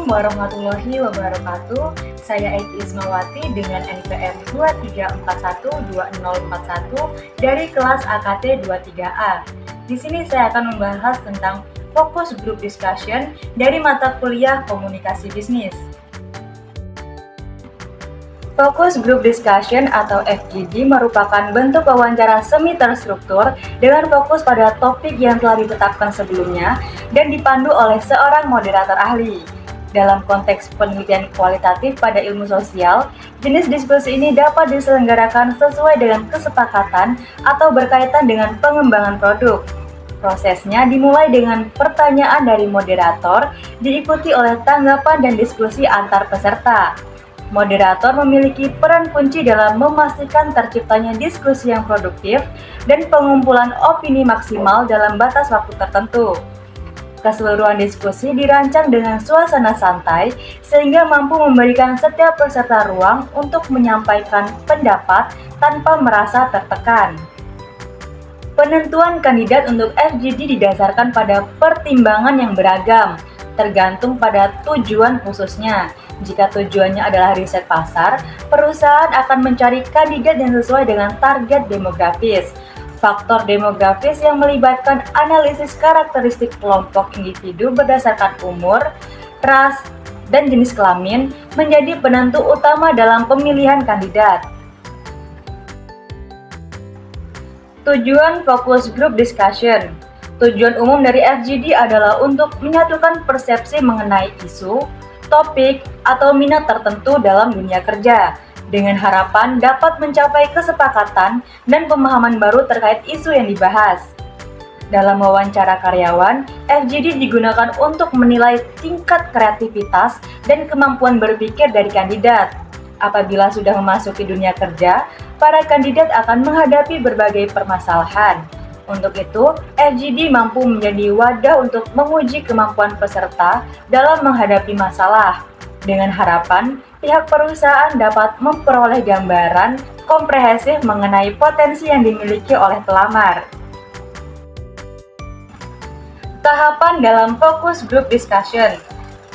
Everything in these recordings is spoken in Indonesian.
Assalamualaikum warahmatullahi wabarakatuh. Saya Eki Ismawati dengan NPM 23412041 dari kelas AKT 23A. Di sini saya akan membahas tentang fokus group discussion dari mata kuliah Komunikasi Bisnis. Fokus Group Discussion atau FGD merupakan bentuk wawancara semi terstruktur dengan fokus pada topik yang telah ditetapkan sebelumnya dan dipandu oleh seorang moderator ahli. Dalam konteks penelitian kualitatif pada ilmu sosial, jenis diskusi ini dapat diselenggarakan sesuai dengan kesepakatan atau berkaitan dengan pengembangan produk. Prosesnya dimulai dengan pertanyaan dari moderator, diikuti oleh tanggapan dan diskusi antar peserta. Moderator memiliki peran kunci dalam memastikan terciptanya diskusi yang produktif dan pengumpulan opini maksimal dalam batas waktu tertentu. Keseluruhan diskusi dirancang dengan suasana santai sehingga mampu memberikan setiap peserta ruang untuk menyampaikan pendapat tanpa merasa tertekan. Penentuan kandidat untuk FGD didasarkan pada pertimbangan yang beragam, tergantung pada tujuan khususnya. Jika tujuannya adalah riset pasar, perusahaan akan mencari kandidat yang sesuai dengan target demografis. Faktor demografis yang melibatkan analisis karakteristik kelompok individu berdasarkan umur, ras, dan jenis kelamin menjadi penentu utama dalam pemilihan kandidat. Tujuan fokus group discussion. Tujuan umum dari FGD adalah untuk menyatukan persepsi mengenai isu, topik, atau minat tertentu dalam dunia kerja, dengan harapan dapat mencapai kesepakatan dan pemahaman baru terkait isu yang dibahas. Dalam wawancara karyawan, FGD digunakan untuk menilai tingkat kreativitas dan kemampuan berpikir dari kandidat. Apabila sudah memasuki dunia kerja, para kandidat akan menghadapi berbagai permasalahan. Untuk itu, FGD mampu menjadi wadah untuk menguji kemampuan peserta dalam menghadapi masalah, dengan harapan pihak perusahaan dapat memperoleh gambaran komprehensif mengenai potensi yang dimiliki oleh pelamar. Tahapan dalam fokus group discussion.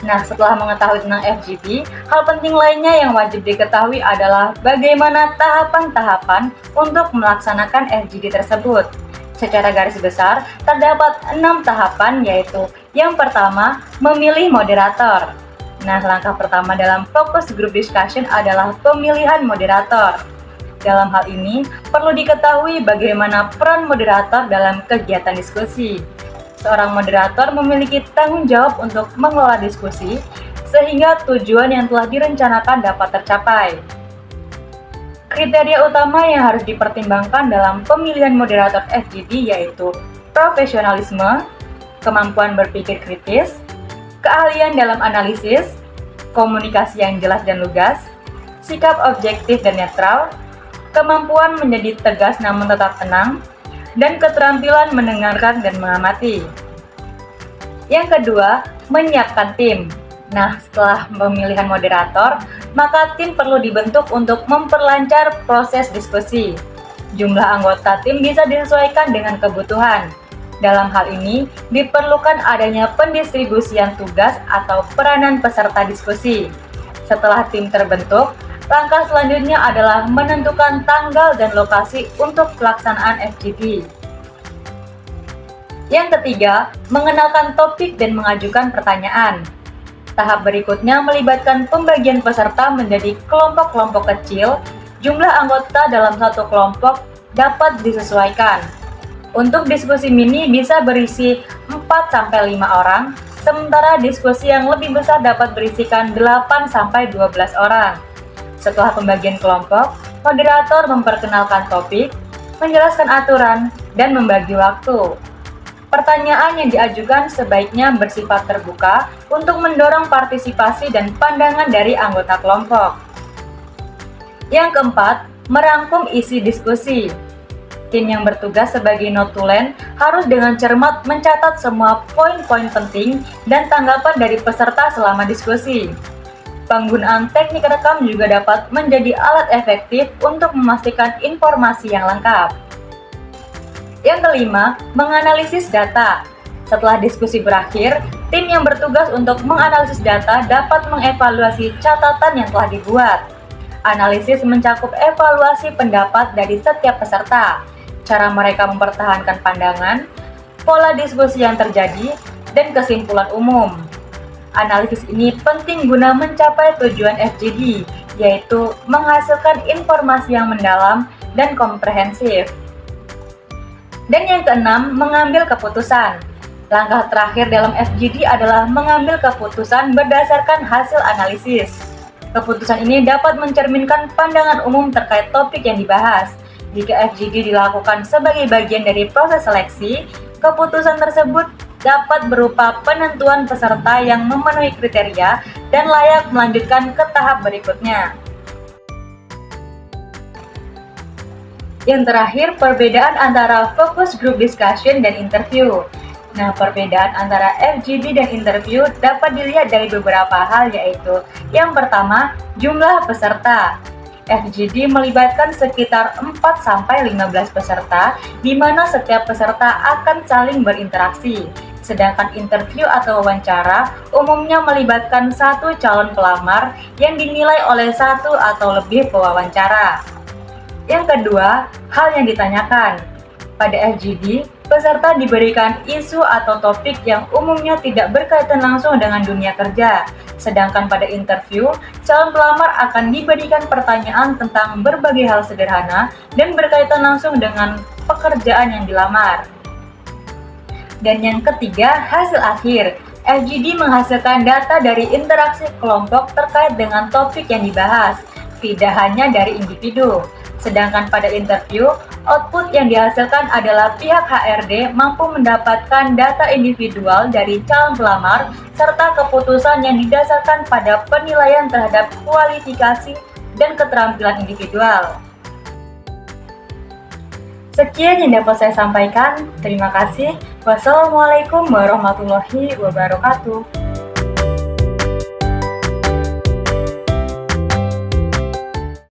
Nah, setelah mengetahui tentang FGD, hal penting lainnya yang wajib diketahui adalah bagaimana tahapan-tahapan untuk melaksanakan FGD tersebut. Secara garis besar, terdapat 6 tahapan, yaitu yang pertama, memilih moderator. Nah, langkah pertama dalam fokus group discussion adalah pemilihan moderator. Dalam hal ini, perlu diketahui bagaimana peran moderator dalam kegiatan diskusi. Seorang moderator memiliki tanggung jawab untuk mengelola diskusi, sehingga tujuan yang telah direncanakan dapat tercapai. Kriteria utama yang harus dipertimbangkan dalam pemilihan moderator FGD yaitu profesionalisme, kemampuan berpikir kritis, keahlian dalam analisis, komunikasi yang jelas dan lugas, sikap objektif dan netral, kemampuan menjadi tegas namun tetap tenang, dan keterampilan mendengarkan dan mengamati. Yang kedua, menyiapkan tim. Nah, setelah pemilihan moderator, maka tim perlu dibentuk untuk memperlancar proses diskusi. Jumlah anggota tim bisa disesuaikan dengan kebutuhan. Dalam hal ini, diperlukan adanya pendistribusian tugas atau peranan peserta diskusi. Setelah tim terbentuk, langkah selanjutnya adalah menentukan tanggal dan lokasi untuk pelaksanaan FGD. Yang ketiga, mengenalkan topik dan mengajukan pertanyaan. Tahap berikutnya melibatkan pembagian peserta menjadi kelompok-kelompok kecil. Jumlah anggota dalam satu kelompok dapat disesuaikan. Untuk diskusi mini bisa berisi 4-5 orang, sementara diskusi yang lebih besar dapat berisikan 8-12 orang. Setelah pembagian kelompok, moderator memperkenalkan topik, menjelaskan aturan, dan membagi waktu. Pertanyaan yang diajukan sebaiknya bersifat terbuka untuk mendorong partisipasi dan pandangan dari anggota kelompok. Yang keempat, merangkum isi diskusi. Tim yang bertugas sebagai notulen harus dengan cermat mencatat semua poin-poin penting dan tanggapan dari peserta selama diskusi. Penggunaan teknik rekam juga dapat menjadi alat efektif untuk memastikan informasi yang lengkap. Yang kelima, menganalisis data. Setelah diskusi berakhir, Tim yang bertugas untuk menganalisis data dapat mengevaluasi catatan yang telah dibuat. Analisis mencakup evaluasi pendapat dari setiap peserta, cara mereka mempertahankan pandangan, pola diskusi yang terjadi, dan kesimpulan umum. Analisis ini penting guna mencapai tujuan FGD, yaitu menghasilkan informasi yang mendalam dan komprehensif. Dan yang keenam, mengambil keputusan. Langkah terakhir dalam FGD adalah mengambil keputusan berdasarkan hasil analisis. Keputusan ini dapat mencerminkan pandangan umum terkait topik yang dibahas. Jika FGD dilakukan sebagai bagian dari proses seleksi, keputusan tersebut dapat berupa penentuan peserta yang memenuhi kriteria dan layak melanjutkan ke tahap berikutnya. Yang terakhir, perbedaan antara focus group discussion dan interview. Nah, perbedaan antara FGD dan interview dapat dilihat dari beberapa hal, yaitu yang pertama, jumlah peserta. FGD melibatkan sekitar 4-15 peserta, di mana setiap peserta akan saling berinteraksi. Sedangkan interview atau wawancara umumnya melibatkan satu calon pelamar yang dinilai oleh satu atau lebih pewawancara. Yang kedua, hal yang ditanyakan. Pada FGD, peserta diberikan isu atau topik yang umumnya tidak berkaitan langsung dengan dunia kerja. Sedangkan pada interview, calon pelamar akan diberikan pertanyaan tentang berbagai hal sederhana dan berkaitan langsung dengan pekerjaan yang dilamar. Dan yang ketiga, hasil akhir. FGD menghasilkan data dari interaksi kelompok terkait dengan topik yang dibahas, tidak hanya dari individu. Sedangkan pada interview, output yang dihasilkan adalah pihak HRD mampu mendapatkan data individual dari calon pelamar serta keputusan yang didasarkan pada penilaian terhadap kualifikasi dan keterampilan individual. Sekian yang dapat saya sampaikan. Terima kasih. Wassalamualaikum warahmatullahi wabarakatuh.